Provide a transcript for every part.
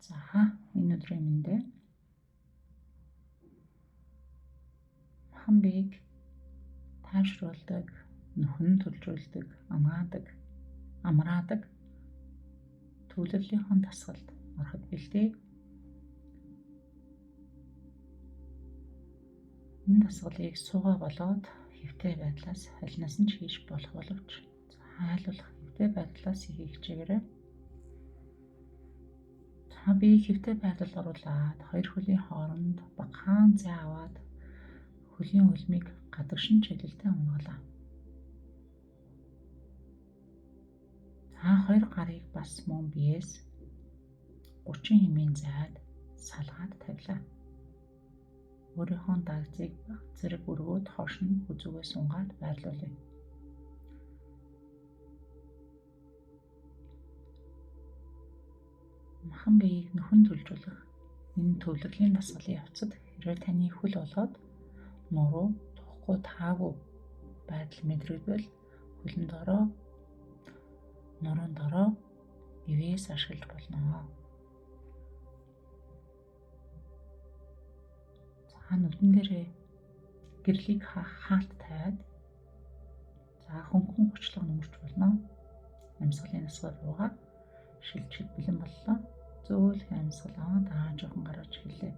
За энэ өдрийн мэндэ хамбиг таашруулдаг, нөхөн төлжүүлдэг, амраадаг төвлөрлийн дасгалд ороход бэлдээ. Энэ дасгалыг суугаа болоод хэвтэй байдлаас алинаас нь хийж болох боловч хайлуулах хэвтэй байдлаас хийх хичээгээрэй. Би хэвтэй байдалд оруулаад хоёр хөлийн хооронд багахан зай аваад хөлийн үлмийг гадагшин чиглэлтэй унгалаа. Хоёр гарыг бас мөн биеэс 30 хэмээн зайд салгаад тавилаа. Өөрийнхөө дагцыг зэрэг өргөөд хоош нь хүзүүгээ сунгаад байрлуулъя. Махан биеийг нөхөн төлжүүлэх энэ төвлөрлийн дасгалын явцад хэрвээ таны хөл болоод нуруу тухгүй таагүй байдал мэдрэгдвэл хөлн дороо нуруунд дороо ивээс ашиглаж болно. Нүдэн дээрээ гэрлийг хаалт тавиад хөнгөн хүчлэг нөмөрч болно. Амьсгалын насгаар руугаа шилжих бэлэн боллоо. Зөөлхөн амьсгалаа жоохон гаргаж хэлээ.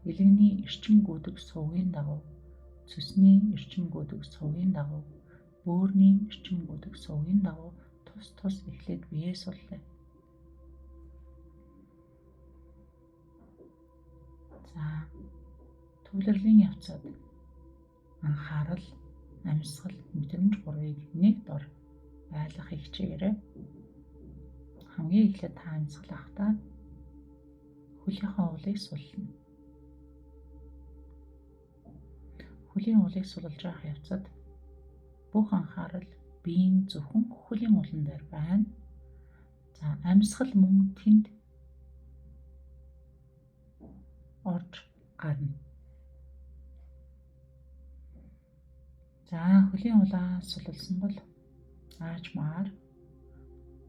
Илэгний эрчим гүйдэг сувгийн дагуу, цөсний эрчим гүйдэг сувгийн дагуу, бөөрийн эрчим гүйдэг сувгийн дагуу тус эхлээд биеэ суллаа. Төвлөрлийн явцад анхаарал, амьсгал, мэдрэмж гурвыг нэг дор байлгах хичээгээрэй. Хамгийн эхлээд та амьсгал авахдаа хөлийнхөө уулыг суллана. Хөлийн уулыг сулж явах явцад бүх анхаарал биеийн зөвхөн хөлийн уулан дээр байна. Амьсгал мөн тэнд орж гарна. Хөлийн уулаа сулсан бол аажмаар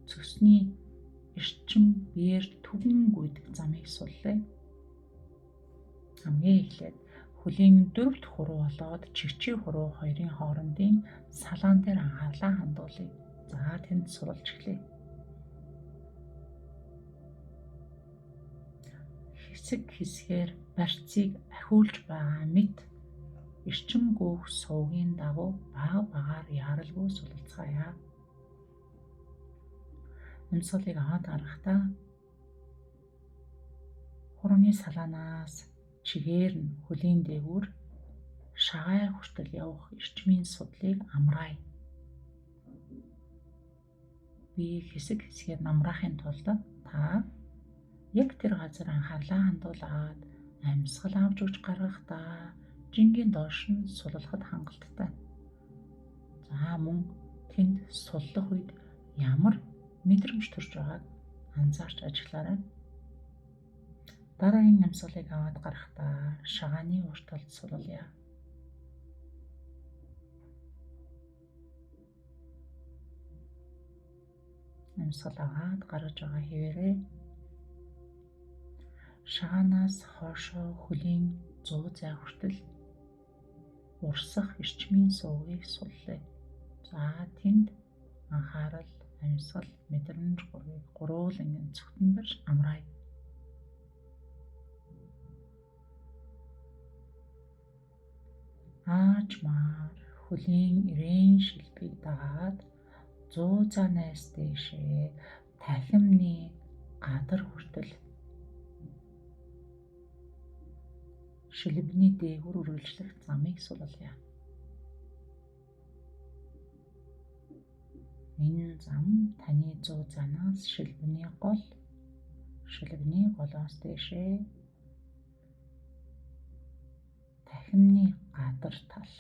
цөсний эрчим биеэр түгэн гүйдэг замыг суллаа. Хамгийн эхлээд хөлийн дөрөвт хуруу болоод чигчээ хуруу хоёрын хоорондын салаан дээр анхаарлаа хандуулъя. Тэнд сулж эхлэе. Хэсгээр барьцыг ахиулж байгаа мэт эрчим гүйх сувгийн дагуу багаар яаралгүй сулцгаая. Амьсгалыг аваад гарахдаа хурууны салаанаас чигээр нь хөлийн дээгүүр шагаай хүртэл явах эрчмийн судлыг амраая. Би хэсгээр намраахын тулд та яг тэр газар анхаарлаа хандуулаад амьсгал авч өгч гаргахдаа жингийн доош нь суллахад хангалттай. Мөн тэнд суллах үед ямар мэдрэмж төрж байгааг анзаарч ажиллаарай. Дараагийн амьсгалыг аваад гарахдаа шагааны урталд суллая. Амьсгал аваад гаргаж байгаа хэвээрээ шагаанаас хоошоо хөлийн 100 зай хүртэл урсах эрчмийн сувгийг суллая. Тэнд анхаарал, амьсгал, мэдрэмж гурвыг гурвуулан цогтон барьж амраая. Аажмаар хөлийн ирээн шилбийг дагаад 100 зайнаас дээшээ тахимны гадар хүртэл шилбэний дээгүүр үргэлжлэх замыг суллая. Энэ зам таны 100 зайнаас шилбэний голоос дээшээ тахимны гадар тал.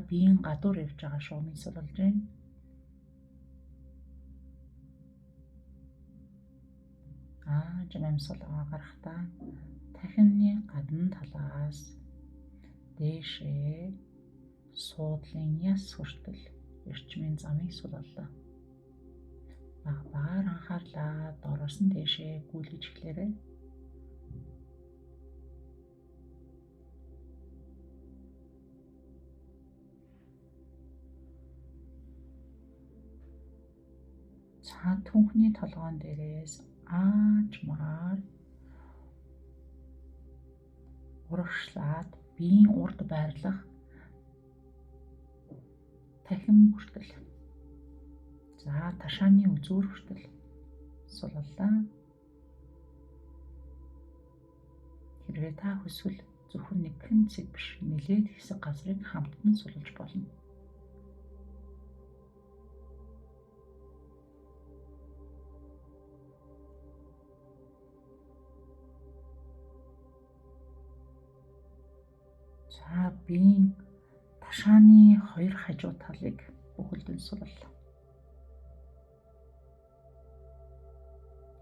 Биеийн гадуур явж байгаа шуумыг суллаж байна. Амьсгал гарахдаа тахимны гадна талаас дээшээ суудлын яс хүртэл эрчмийн замыг суллаа. Багаар анхаарлаа доороос нь дээшээ гүйлгэж эхлээрэй. За түнхний толгоон дээрээс аажмаар урагшлаад биеийн урд байрлах тахим хүртэл. За ташааны үзүүр хүртэл суллаа. Хэрвээ та хүсвэл зөвхөн нэгэн цэг биш, нэлээд хэсэг газрыг хамтдан сулж болно. За биеийн ташааны хоёр хажуу талыг бүхэлдэн суллаа.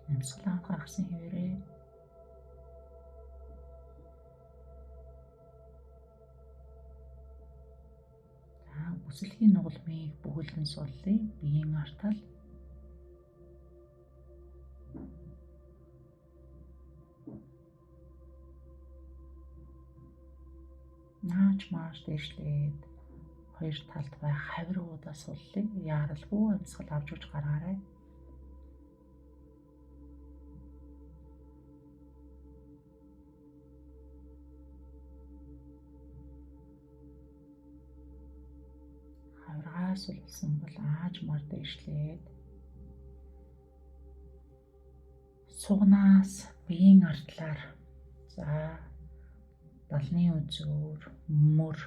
Амьсгалаа гаргасан хэвээрээ бүсэлгийн нугалмыг бүхэлдэн суллая. Биеийн артал нааж мааш дээшлээд хоёр талд байх хавируудаа суллая. Яаралгүй амьсгал авч уж гаргаарай. Хавиргаа сулсан бол аажмаар дээшлээд сугнаас биеийн артлаар далны үзүүр, мөр,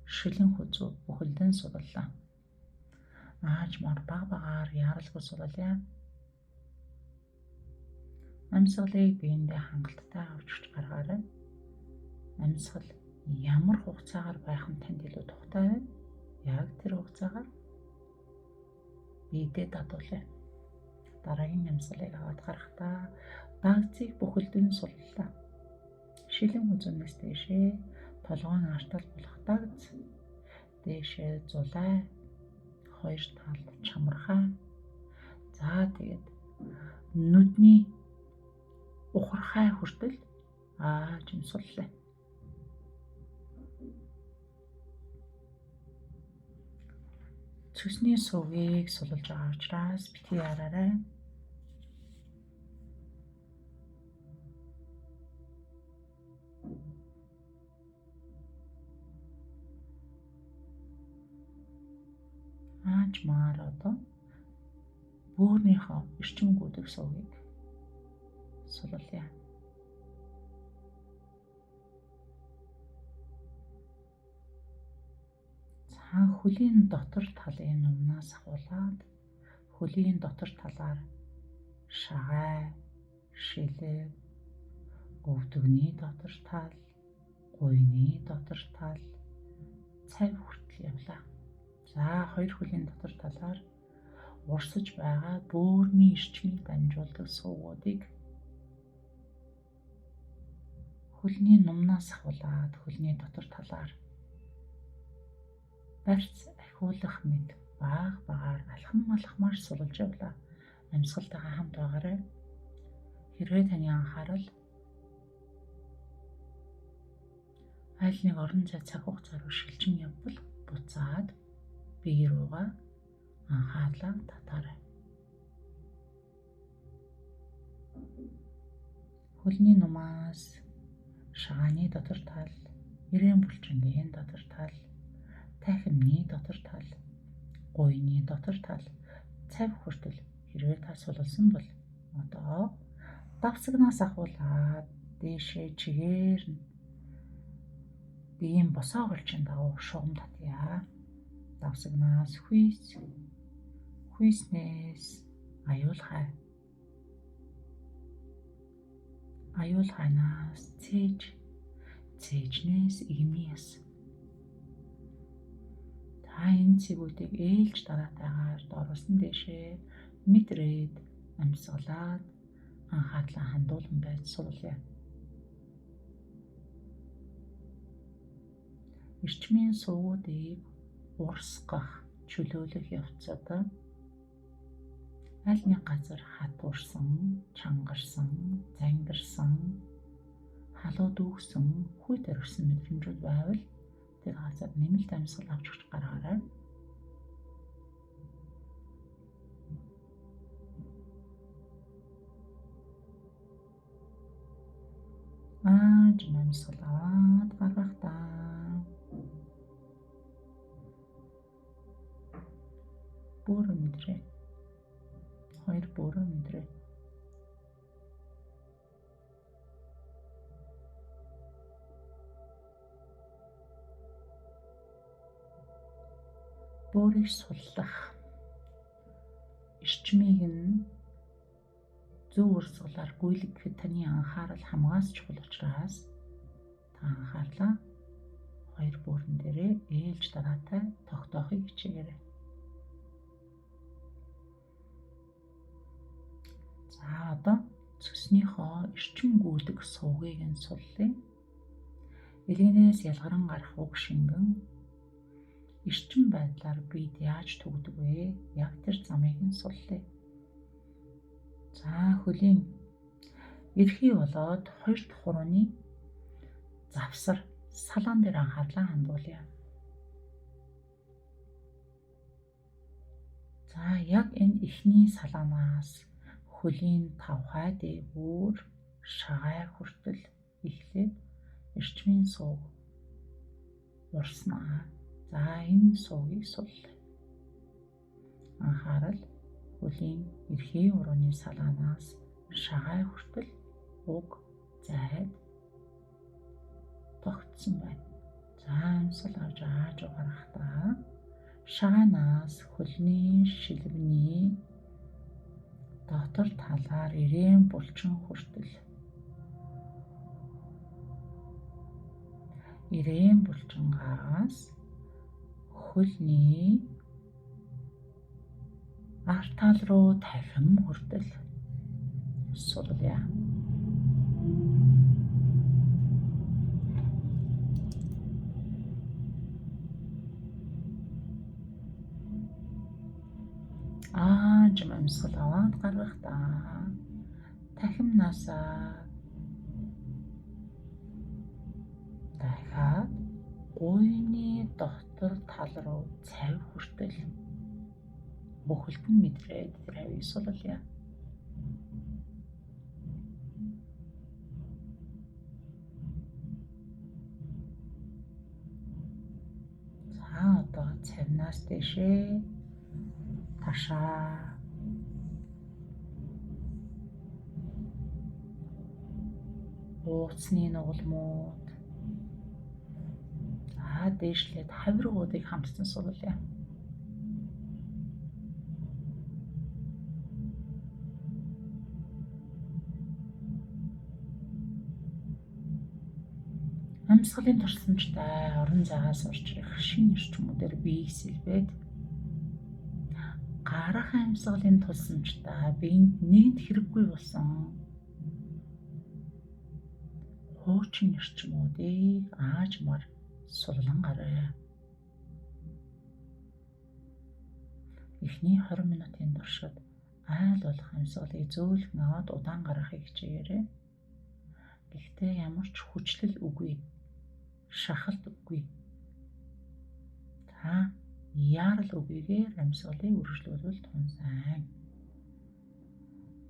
шилэн хүзүү бүхэлдэн суллаа. Аажмаар багаар яаралгүй суллая. Амьсгалыг биендээ хангалттай авч уж гаргаарай. Амьсгал ямар хугацаагаар байх нь танд илүү тухтай вэ? Яг тэр хугацаагаар биедээ дадуулъя. Дараагийн амьсгалыг аваад гарахдаа дагцыг бүхэлдэн суллаа. Шилэн хүзүүнээс дээшээ толгойн артал болох дагц, дээшээ зулай, хоёр талд чамархай. За тэгээд нүдний ухархай хүртэл аажим суллаа. Цөсний сувгийг сулж байгаа учраас битгий яраарай. Аажмаар одоо бөөрийнхөө эрчим гүйдэг сувгийг суллая. Хөлийн дотор талын numнаас ахуулаад хөлийн дотор талаар шагай, шилэг, өвдөгний дотор тал, гуйны дотор тал, цав хүртэл явлаа. За хоёр хөлийн дотор талаар урсаж байгаа бөөрийн эрчмийг дамжуулдаг сувгуудыг хөлний numнаас ахуулаад хөлний дотор талаар барьц ахиулах мэд багаар алхамаар сулж явлаа. Амьсгалтайгаа хамт байгаарай. Хэрвээ таны анхаарал аль нэг орон зай цаг хугацаа руу шилжин явбал буцаад бие руугаа анхаарлаа татаарай. Хөлний numаас шагааны дотор тал, ирээн булчингийн дотор тал, тахимны дотор тал, гуйны дотор тал, цав хүртэл хэрвээ та сулсан бол одоо давсагнаас ахуулаад дээшээ чигээр нь биеийн босоо голчийн дагуу шугам татъя. Давсагнаас хүйснээс аюулхай, аюулхайнаас цээжнээс игний яс. Та энэ цэгүүдийг ээлж дараатайгаар доороос нь дээшээ мэдрээд амьсгалаад анхаарлаа хандуулан байж суулъя. Эрчмийн сувгуудыг урсгах чөлөөлөх явцад аль нэг газар хатуурсан, чангарсан, зангирсан, халууд үүгсэн, хүйт орхисон мэдрэмжүүд байвал тэр газар нэмэлт амьсгал авч өгч гаргаарай. Амьсгал аваад гаргахдаа бөөрө мэдрээ. Хоёр бөөрө мэдрээ. Бөөрийг суллах эрчмийг нь зөв урсгалаар гүйлгэхэд таны анхаарал хамгаас чухал учраас та анхаарлаа хоёр бөөрөн дээрээ ээлж дараатай тогтоохыг хичээгээрэй. За одоо цөснийхөө эрчим гүйлэг сувгийг нь суллая. Илгэнээс ялгаран гарах уг шингэн эрчим байдлаар бид яаж төгдөг вэ? Яг тэр замыг нь суллая. За хөлийн эрхий болоод хоёр дахь хурууны завсар салаан дээр анхаарлаа хандуулъя. За яг энэ эхний салаанаас хөлийн тавхай дээгүүр шагай хүртэл эхлээд эрчмийн сууг урснаа. За энэ суугийг суллая. Анхаарал хөлийн эрхий урууны салаанаас шагай хүртэл уг зайд тогтсон байна. За амьсгал авч ааж гаргахдаа шагайнаас хөлний шилбэний дотор талаар ирээн булчин хүртэл ирээн булчингаас хөлний арт тал руу тархим хүртэл суллая. Амьсгал аваад гаргахдаа тахимнасаа дахиад гуйны дотор тал руу цав хүртэл бүхэлд нь мэдрээд тэр хавийг суллая. За одоо цавнаас дэшээ ташаа ууцны нугалмууд дээшлээд хавиргуудыг хамтсан суллая. Амьсгалын турсламжтай орон зайгаас орж ирэх шинэ эрчмүүдээр биеийг сэлбээд гарах амьсгалын тулсамжтай биеинд нэгэнт хэрэггүй болсон хуучин эрчмүүдийг аажмаар суллан гаргая. Эхний 20 минутын туршид айл болох амьсгалыг зөөлхөн аваад удаан гаргахыг хичээгээрэй. Гэхдээ ямар ч хүчлэл үгүй, шахалт үгүй. Та яарал үгүйгээр амьсгалыг үргэлжлүүлвэл тун сайн.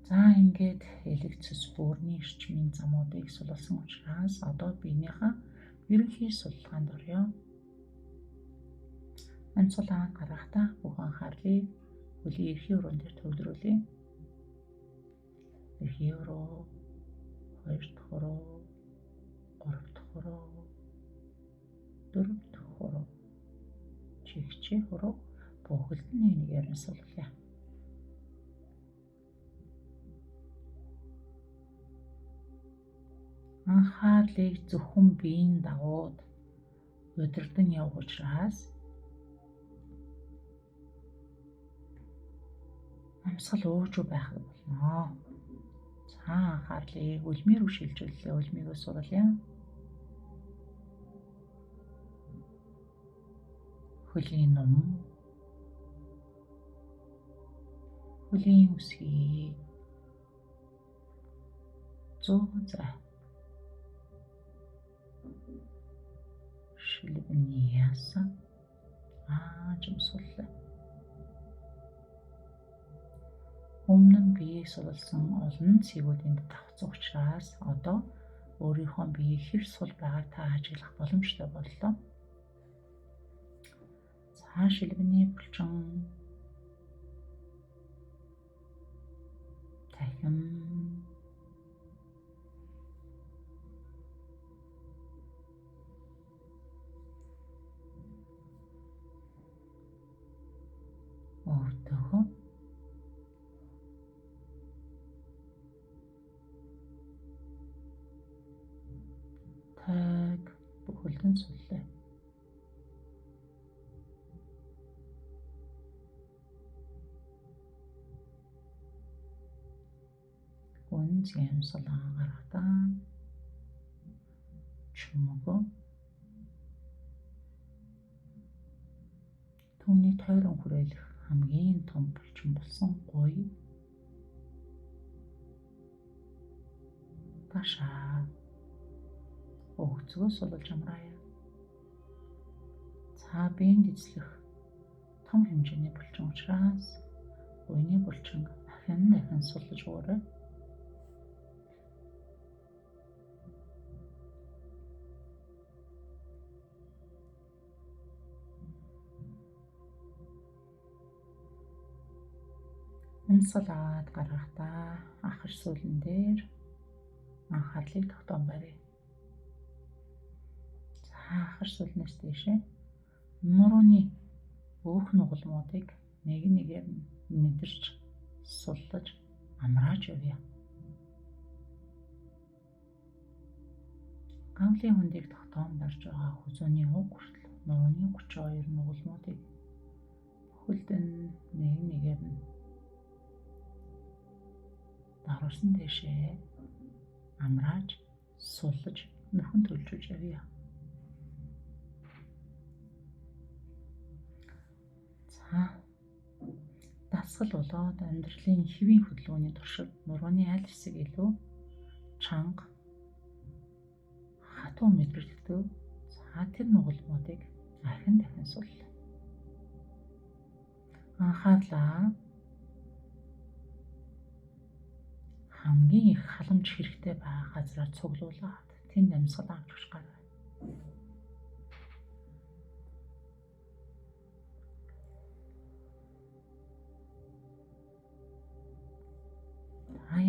За ингээд элэг цэс бөөрийн эрчмийн замуудыг сулласан учраас одоо биенийхээ ерөнхий суллгаанд орё. Амьсгал аваад гаргахдаа бүх анхаарлыг хөлийн эрхий уруунд дээр төвлөрүүлье. Эрхий уруу, хоёр дахь уруу, гурав дахь уруу, дөрөв дахь уруу, чигчээ уруу бүхэлд нь нэгээр нь суллая. Анхаарлыг зөвхөн биеийн дагууд удирдан явах учраас амьсгал өөжөө байх болно. За анхаарлыг үлмийн рүү шилжүүлээ. Үлмийгөө суллая. хөлийн ном, Хүлийн үсгийг зөө зай. Шилбэний яасан аажимсууллаа. Өмнө нь биеийг сулсан олон цэгүүдийн давхцсан учраас одоо өөрийнхөө биеийг хэр сул байгааг та ажиглах боломжтой боллоо. За шилбэний булчин дахин өвдөхөө таг бүхэлдэн суллаа. Гүн зэмсэлэн гаргатаа чумгоо түүний тойрон хүрээлэх хамгийн том булчин болсон гоё ташаа өгцгөө сулж амраая. За биенд эзлэх том хэмжээний булчин учраас буйны булчин дахин сулж уурай. Амьсгалаад гаргахдаа ахар сүүлэн дээр анхаарлыг тогтоон барья. За ахар сүүлнээс дээшээ нурууны өөх нугалмуудыг нэг нэгээр мэдэрч суллаж амрааж явъя. Гамлын хөндийг тогтоон барьж байгаа хүзүүний уг хүртэл нурууны 32 нугалмуудыг бүхэлдэн нэг нэгээр нь даварсан дэшээ амрааж суллаж нөхөн төлжүүлж явъя. За дасгал болоод амьдралын хэвийн хөдөлгөөний туршид нурууны аль хэсэг илүү чанга хатуу мэдрэгддэг. За тэр нугалмуудыг дахин суллаа. Анхаарлаа хамгийн их халамж хэрэгтэй байгаа газраар цуглуулад тэнд амьсгал авч өгч гаргая.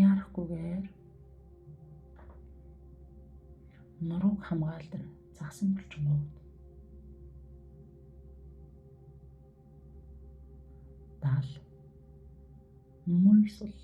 Яарахгүйгээр нурууг хамгаалдаг загсан булчингууд дал мөрийг сул.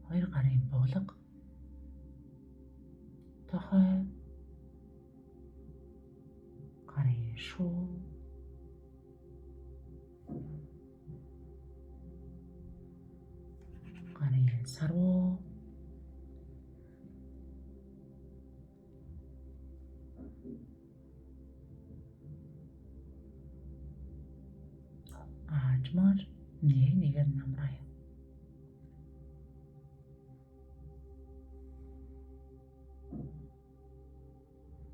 Хоёр гарын буулга тохой гарын шуу гарын сарвуу аажмаар нэг нэгээр намрая.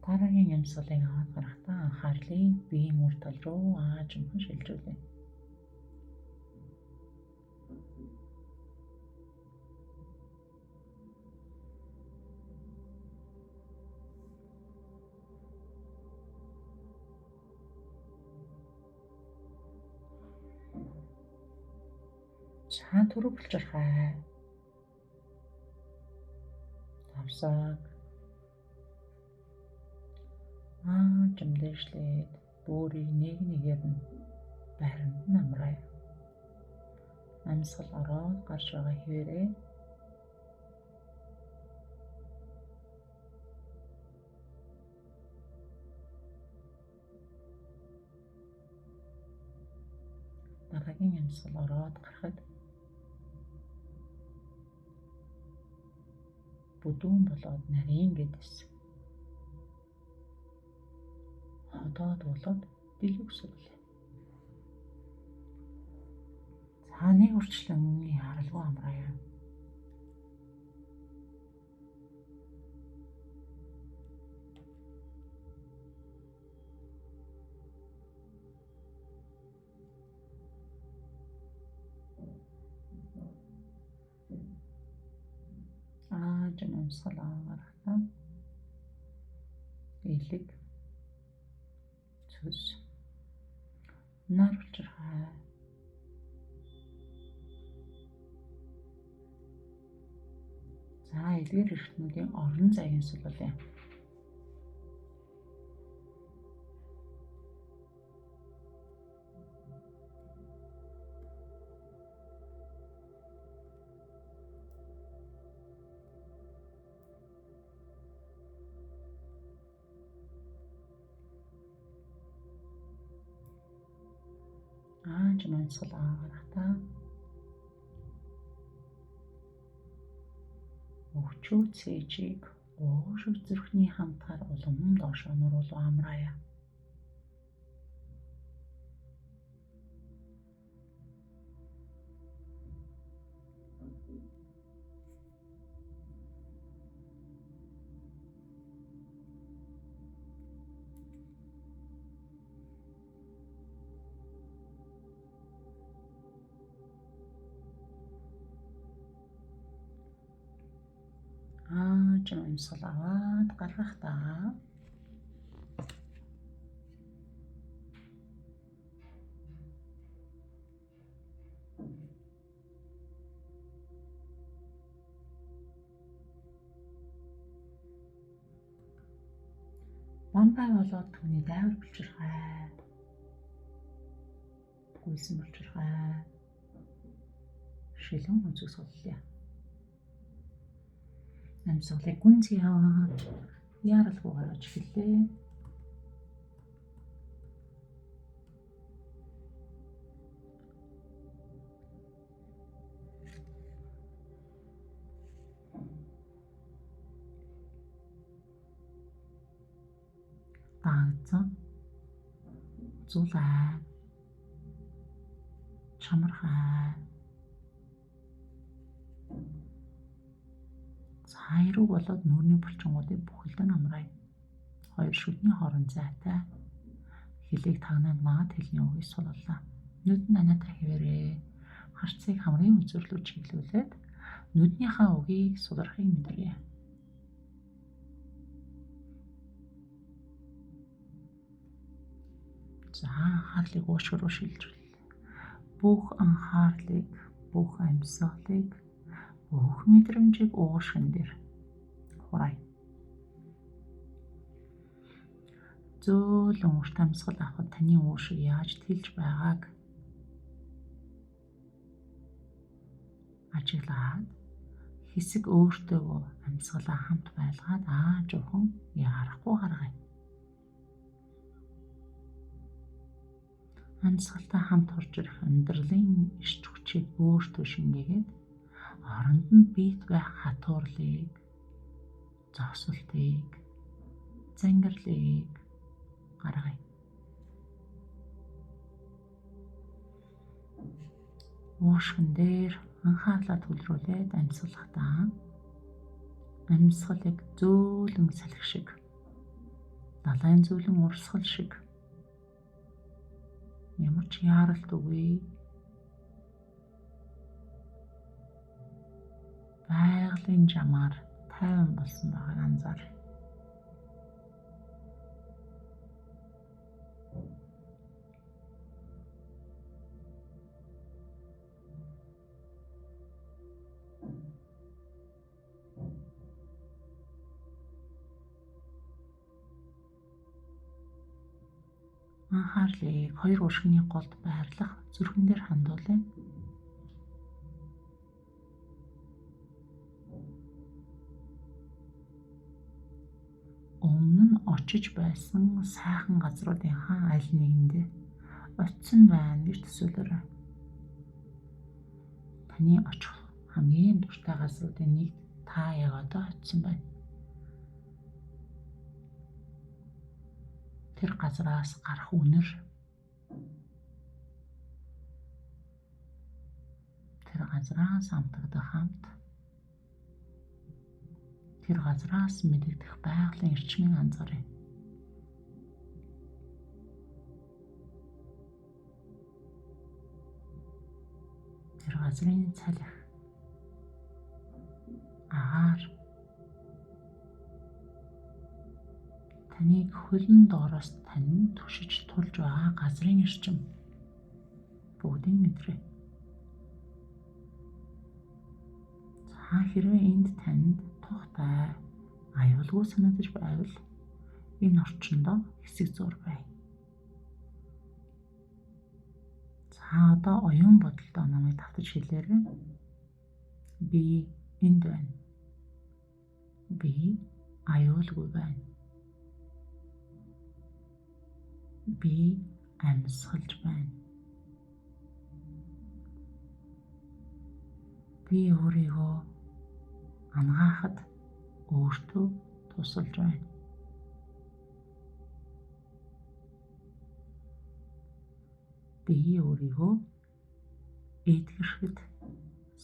Дараагийн амьсгалыг аваад гарахдаа анхаарлыг биеийн үр тал руу аажмхан шилжүүлээ. За түрүү булчирхай. Тавсаг жамдээшлээд бүрийг нэг нэгээр нь байранд намрая. Амьсгал ороод гарч байгаа хэвээрээ дараагийн амьсгал ороод гарахад бүдүүн болоод нарийн гэдээс ходоод болоод дэлгүүр сүрлээ. Цааны үрчлэн яралгүй амраая. Жин амьсгал гаргахтаа элэг цус нар учрахаа за элгээр эрхтнүүдийн орон зайг суллаа. Жин амьсгал гаргахтаа өвчөө цээжийг ууш зүрхний хамтаар улам доош нуруулуу амраая. Жин амьсгал аваад гаргахтаа бамбай болоод түүний дайвар булчирхай. Гүйсэн булчирхай. Шилэн үзэг соллоо. Амьсгалыг гүнзгий аваад яралгүй гаргаж эхэллээ. Дагцсан зулаа чамархай цайруу болоод нүрийн булчингуудыг бүхэлдэн амраая. Хоёр шүдний хооронд зайтай хилийг тагнаад наад хэлний үгийг суллаа. Нүд нь анаатай хэвээрээ харцыг хамрын үзүүрлүү чиглүүлээд нүднийхээ үгийг сулрахыг мэдэрье. За анхаарлыг уушгир шилжүүлээ. Бүх анхаарлыг, бүх амьсгалыг, бүх мэдрэмжийг уушгин дээр хураая. Зөөлөн урт амьсгал авахд таны уушиг яаж тэлж байгааг ажиглаад хэсэг өөртөөгөө амьсгалаа хамт байлгаад жоохон ярахгүй гаргая. Амьсгалтай хамт орж ирэх амьдралын эрч хүчийг өөртөө шингээгээд оронд нь бит байх хатуурлыг, зогсолтыг, зангирлыг гаргая. Уушгин дээр анхаарлаа төвлөрүүлээд амьсгалахдаа амьсгалыг зөөлөн салхи шиг, далайн зөөлөн урсгал шиг ямар ч яаралт үгүй байгалийн жамаар тайван болсон байгааг анзаарах. Анхаарлыг хоёр уушгины голд байрлах зүрхэн дээр хандуулъя. Өмнө нь очиж байсан сайхан газруудынхаа аль нэгэндээ очисон байна гэж төсөөлөөрэй. таны очих хамгийн дуртай газруудын нэгт та яг одоо очисон байна. Тэр газраас гарах үнэр, тэр газраас амтагдах хамт, тэр газраас мэдэгдэх байгалийн эрчмийг анзаарай. Тэр газрын салхи, агаар таныг хөлн доороос тань түшиж тулж байгаа газрын эрчим бүгдийг мэдрээ. За хэрвээ энд танд тухтай, аюулгүй санагдаж байвал энэ орчиндөө хэсэг зур бай. За одоо оюун бодолтой намайг давтаж хэлээрэй. Би энд байна. Би аюулгүй байна. Би амьсгалж байна. Би өөрийгөө ангаахад өөртөө тусалж байна. Би өөрийгөө эдгэрхэд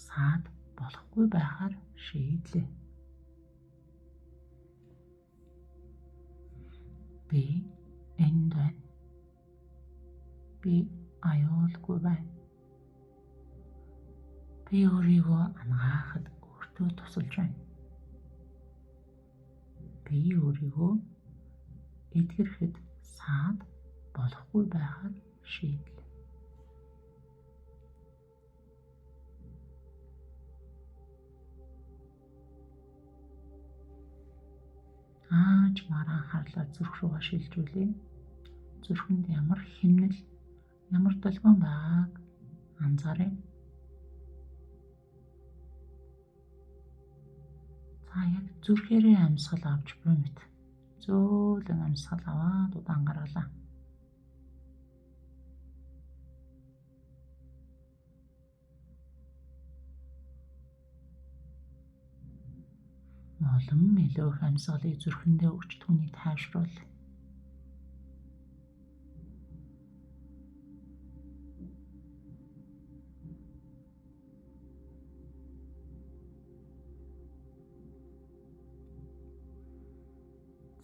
саад болохгүй байхаар шийдлээ. Би энд байна. Би аюулгүй байна. Би өөрийгөө ангаахад өөртөө тусалж байна. Би өөрийгөө эдгэрхэд саад болохгүй байхаар шийдлээ. Ааж мараа анхаарлаа зүрх рүүгээ шилжүүлээ. Зүрхэнд ямар хэмнэл, ямар долгион байгааг анзаарай. За яг зүрхээрээ амьсгал авч буй мэт. Зөөлөн амьсгал аваад удаан гаргалаа. Олон илүү их амьсгалыг зүрхэндээ өгч түүнийг тайвшруул.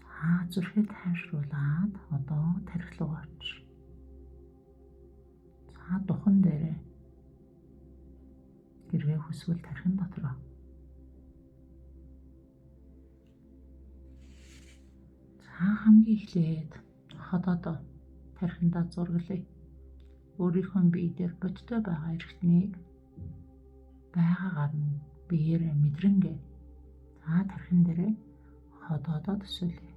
За зүрхээ тайвшруулад одоо тархи руу оч. За духан дээрээ хэрвээ хүсвэл тархин дотроо. Хамгийн эхлээд ходоодоо тархиндаа зурглая. Өөрийнхөө бие дээр бодтой байгаа эрхтнийг байгаагаар нь биеэрээ мэдрэнгээ. За тархин дээрээ ходоодоо төсөөлье.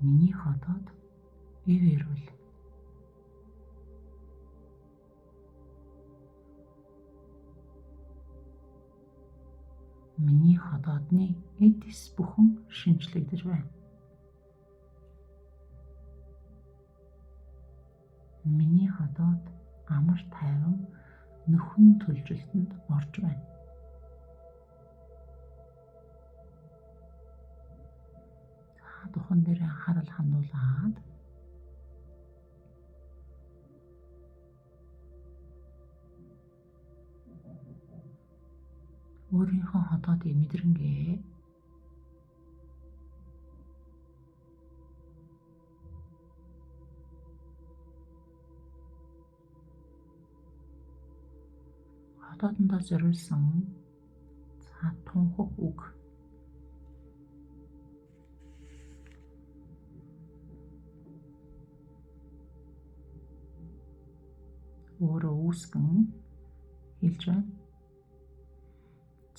Миний ходоод ив эрүүл. Миний ходоодны эдис бүхэн шинжлэгдэж байна. Миний ходоод амар тайван нөхөн төлжилтөнд орж байна. За духан дээр анхаарал хандуулаад өөрийнхөө ходоодыг мэдрэнгээ. Ходоодондоо зориулсан за тунхаг үг. Өөрөө үүсгэн хэлж байна.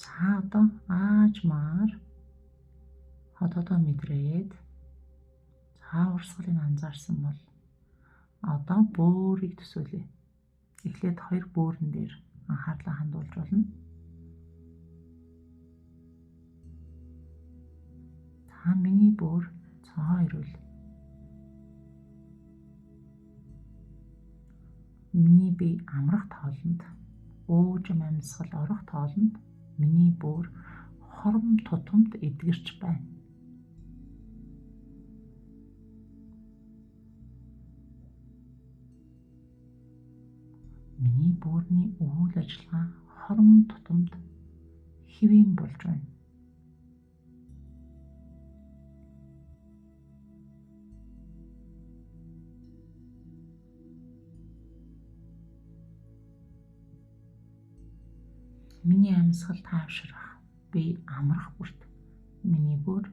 За одоо аажмаар ходоодоо мэдрээд за урсгалыг анзаарсан бол одоо бөөрийг төсөөлье. Эхлээд хоёр бөөрөн дээр анхаарлаа хандуулж болно. За миний бүр цоо ирүүл. Миний бие амрах тоолонд, уужим амьсгал орох тоолонд миний бүр хором тутамд эдгэрч байна. Миний бүрний үйл ажиллагаа хором тутамд хэвийн болж байна. Миний амьсгал таавшрах, би амрах бүрт миний бүр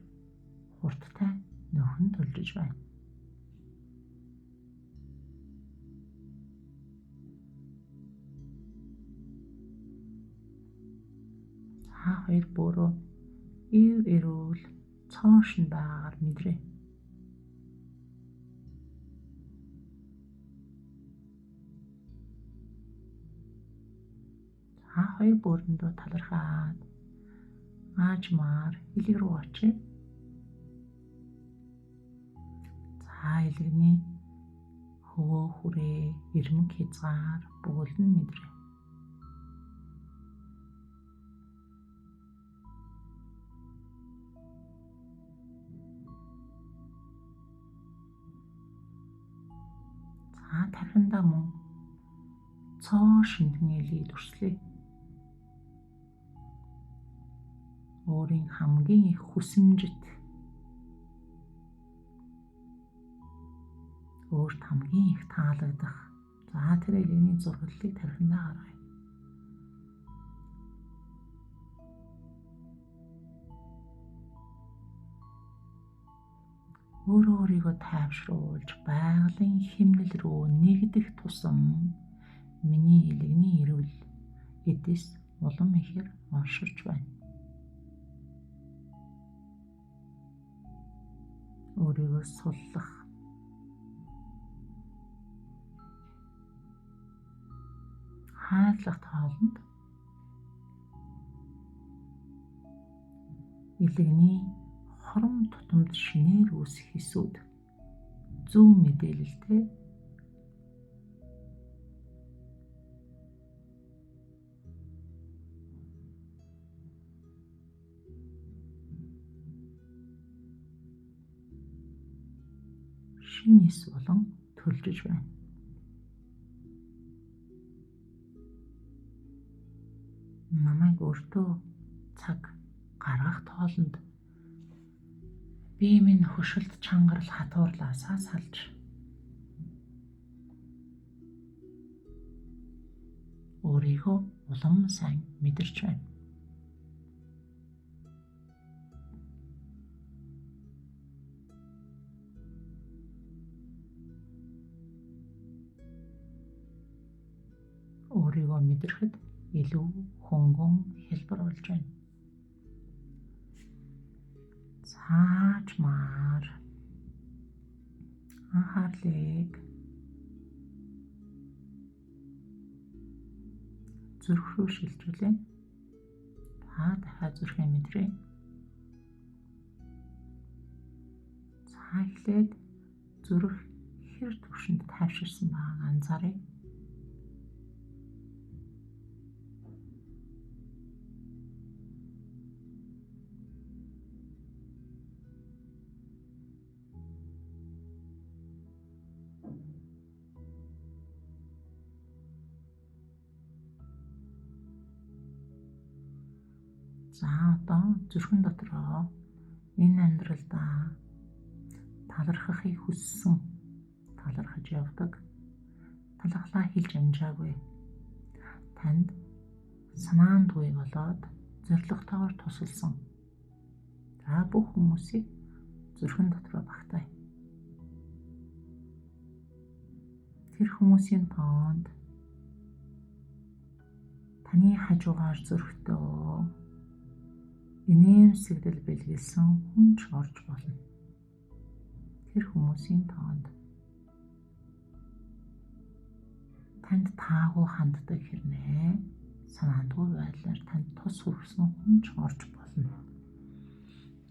хурдтай нөхөн төлжиж байна. Та хоёр бүрөө ив эрүүл цоошин байгаагаар мэдрээ. Та хоёр бүрөндөө талархаад аажмаар илэг рүү очие. За илэгний хөвөө хүрээ ирмэг хязгаар бүгд нь мэдрээ. За тархиндаа мөн цоо шинтгнэлийг дүрслэе. Өөрийн хамгийн их хүсэмжит, өөрт хамгийн их таалагдах тэр элэгний зургалыг тархиндаа гаргая. Өөрийгөө тайвшруулж байгалийн хэмнэл рүү нэгдэх тусам миний элэгний эрүүл эдэс улам ихээр орширч байна. Өөрийгөө суллах, хайрлах тоолонд элэгний хором тутамд шинээр үүсэх эсүүд зөв мэдээлэлтэй шин эс болон төлжиж байна. Намайг өөртөө цаг гаргах тоолонд бие минь хөшөлт чангарал хатуурлаасаа салж өөрийгөө улам сайн мэдэрч байна. Өөрийгөө мэдрэхэд илүү хөнгөн хэлбэр болж байна. Цаажмаар анхаарлыг зүрх рүү шилжүүлээ. Та дахиад зүрхээ мэдрээ. Эхлээд зүрх хэр түвшинд тайвширсан байгааг анзааръя. За одоо зүрхэн дотроо энэ амьдралдаа талархахыг хүссэн, талархаж явдаг, талархлаа хэлж амжаагүй танд санаандгүй болоод зоригтойгоор тусалсан. За бүх хүмүүсийг зүрхэн дотроо багтаая. Тэр хүмүүсийн тоонд таны хажуугаар зүрхтөө инээмсэгдэл бэлгэлсэн хүн ч орж болно. Тэр хүмүүсийн тоонд танд таагүй ханддаг хэрнээ санаандгүй байдлаар танд тус хүрсэн хүн ч орж болно.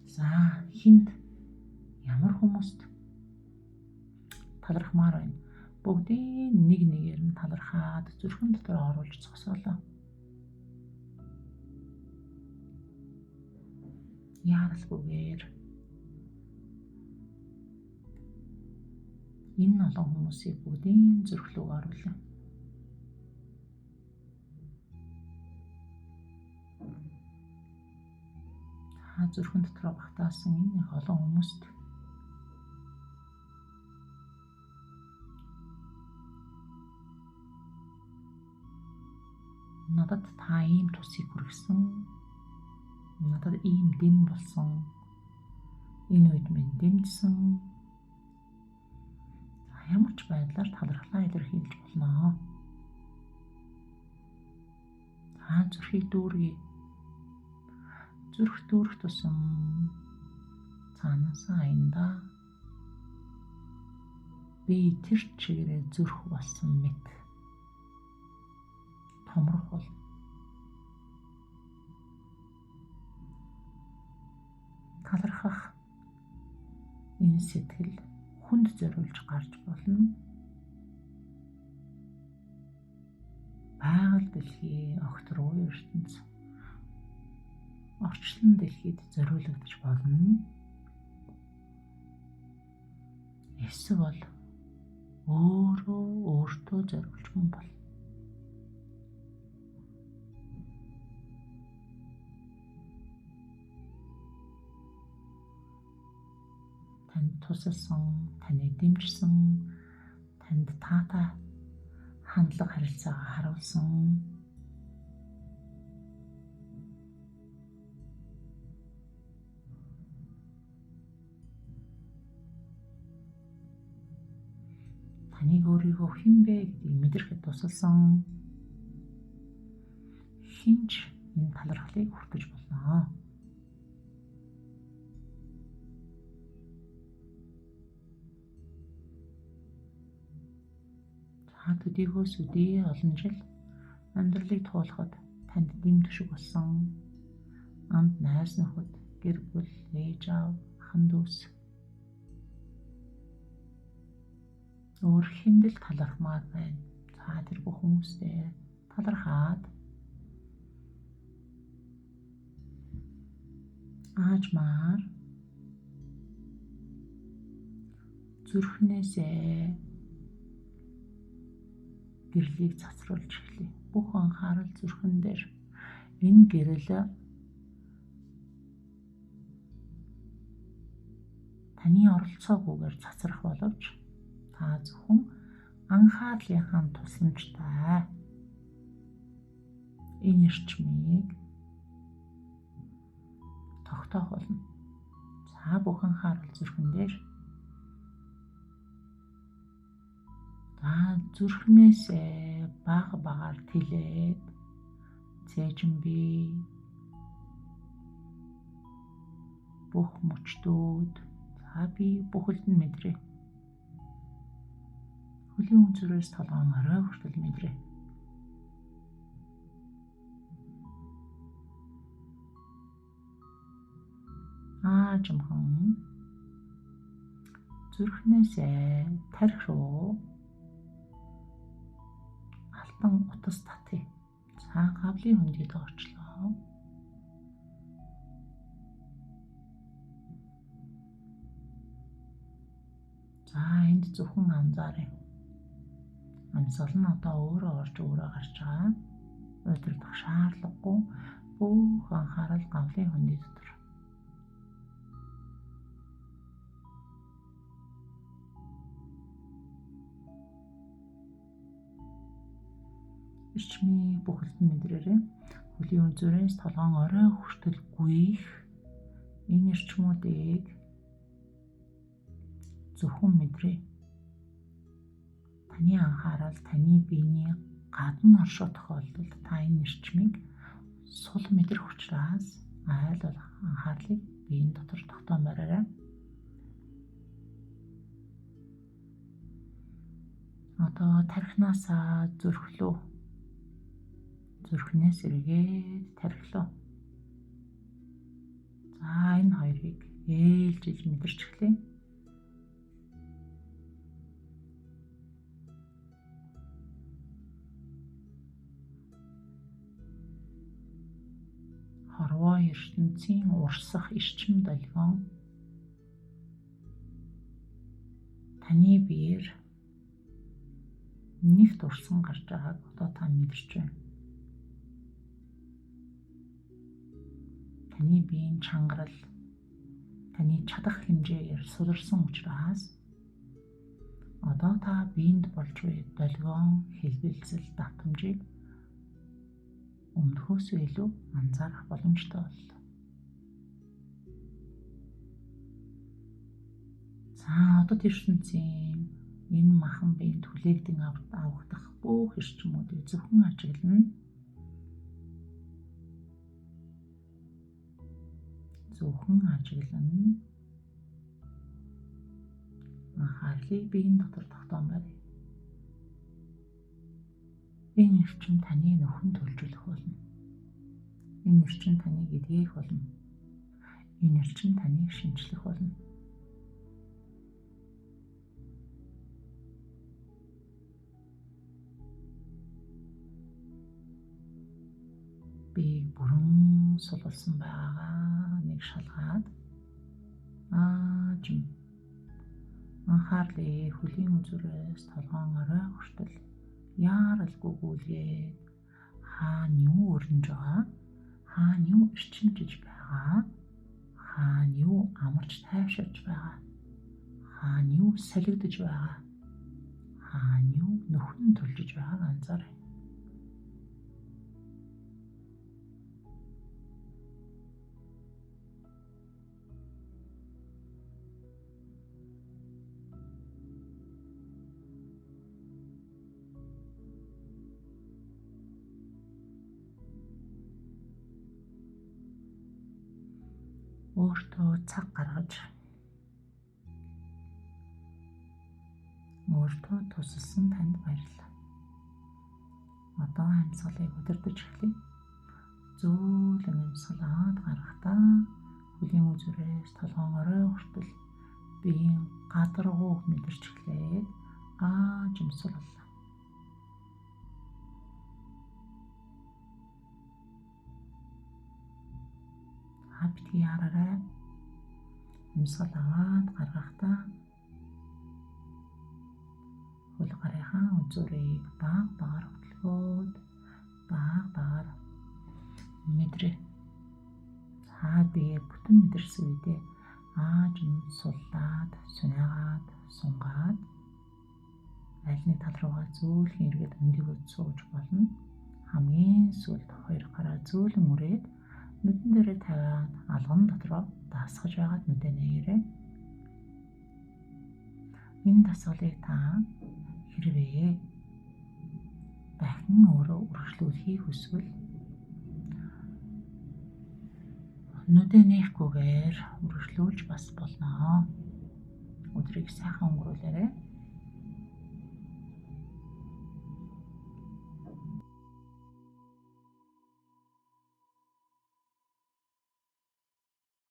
За хинт ямар хүмүүст талархмаар байна. Бүгдийг нэг нэгээр нь талархаад зүрхэн дотор оруулж зогсоолоо. Яаралгүйгээр энэ олон хүмүүсийг бүгдийн зүрхлөг оруулаа. Та зүрхэн дотор багтаасан энэ олон хүмүүст надад та ийм тусыг хүргэсэн, надад ийм дэм болсон, энэ үед минь дэмжсэн, ямар ч байдлаар талархлаа илэрхийлж болно. Та зүрхийг дүүргий. Зүрх дүүрэх тусам цаанаасаа аяндаа би тэр чигээрээ зүрх болсон мэт томрох болно. Талархах энэ сэтгэл хүнд зориулж гарч болно. Байгаль дэлхий, огт руу ертөнц, орчлон дэлхийд зориулагдаж болно. Эсвэл өөртөө зориулж болно. Танд тусалсан, таныг дэмжсэн, танд таатай хандлага харилцаагаа харуулсан таныг өөрийгөө хэн бэ гэдгийг мэдрэхэд тусалсан хинч энэ талархлыг хүртэж болно. Та төдийгөөс үдий олон жил амьдралыг туулахад танд дэм төшөг болсон амд найз нөхөд, гэр бүл, ээж аав, хан дүүс өөр хүндэл талархмаар байна. Та тэр бүх хүмүүстэй талархаад аажмаар зүрхнээсээ гэрлийг цацруулж эхлэе. Бүх анхаарал зүрхэн дээр. Энэ гэрэл таны оролцоогүйгээр цацрах боловч та зөвхөн анхаарлынхаа тусламжтай энэ эрчмийг тогтоох болно. За бүх анхаарал зүрхэн дээр. Зүрхнээсээ бага багаар тэлээд цээжин бий бүх мөчтүүд би бүхэлд нь мэдрээ. Хөлийн үнцрээс толгоон орой хүртэл мэдрээ. Аажмхан зүрхнээсээ тарих руу алтан утас татъя. За гавлын хөндөд орчлоо. За энд зөвхөн анзааръя. Амьсгал нь одоо өөрөө орж өөрөө гарч байгаа. Удирдах шаардлагагүй бүх анхаарал гавлын хөндөд дотор. Эрчмийн бүхэлд нь мэдрээрэй. Хөлийн үнцрээс толгоон орой хүртэл гүйх энэ эрчмүүдийг зөвхөн мэдрээ. Таны анхаарал таны биений гадна оршоо тохиолдолд та энэ эрчмийг сул мэдрэх учраас айл бол анхаарлыг биеийн дотор тогтоон бариарай. Одоо тархинасаа зүрхлөө. Зүрхнээс эргээд тархилоо. За энэ хоёрыг ээлжиж мэдэрч эхлэе. даваа ертөнцийн урсах эрчим долгион таны биеэр нэгт урсан гарч байгааг одоо та мэдэрч байна. Таны биеийн чангарал таны чадах хэмжээгээр суларсан учраас одоо та биеинд болж буй долгион хэлбэлцэл давтамжийг өмнөхөөсөө илүү анзаарах боломжтой боллоо. За одод ертөнцийн энэ махан биеинд хүлээгдэн авахдах бүх эрчимүүдийг зөвхөн ажиглана. Анхаарлыг биеийн дотор тогтоон барь. Энэ эрчим таны нөхөн төлжүүлэх болно. Энэ эрчим таныг эдгэх болно. Энэ эрчим таныг шинжлэх болно. Биеийг бүрэн сулуулсан байгаагаа нэг шалгаад анхаарлыг хөлийн үзүүрээс толгоон орой хүртэл яаралгүй гүйлгээд хаана юу өрнөж байгаа, хаана юу эрчимжиж байгаа, хаана юу амарч тайвширч байгаа, хаана юу солигдож байгаа, хаана юу нөхөн төлжиж байгааг анзаарай. Өөртөө цаг гаргаж өөртөө тусалсан танд баярлалаа. Одоо амьсгалыг удирдах эхлэе. Зөөлөн амьсгал аваад гарахдаа хөлийн үзүүрээс толгоон орой хүртэл биеийн гадаргууг мэдэрч эхлээд жимсүүлэлээ. Битгий хараарай. Амьсгал аваад гаргахдаа хөл гарынхаа үзүүрийг багаар хөтлөөд багаар мэдрээ. Бие бүтэн мэдэрсэн үедээ суллаад, сүнээгаад, сунгаад аль нэг тал руугаа зөөлхөн эргээд өндөгөө сууж болно. Хамгийн сүүлд хоёр гараа зөөлөн үрээд нүдэн дээрээ тавиад алган дотроо даасгаж байгаад нүдээ нээрээ. Энэ дасгалыг та хэрвээ дахин өөрөө үргэлжлүүлэхийг хүсвэл нүдээ нээхгүйгээр үргэлжлүүлж бас болно. Өдрийг сайхан өнгөрүүлээрэй.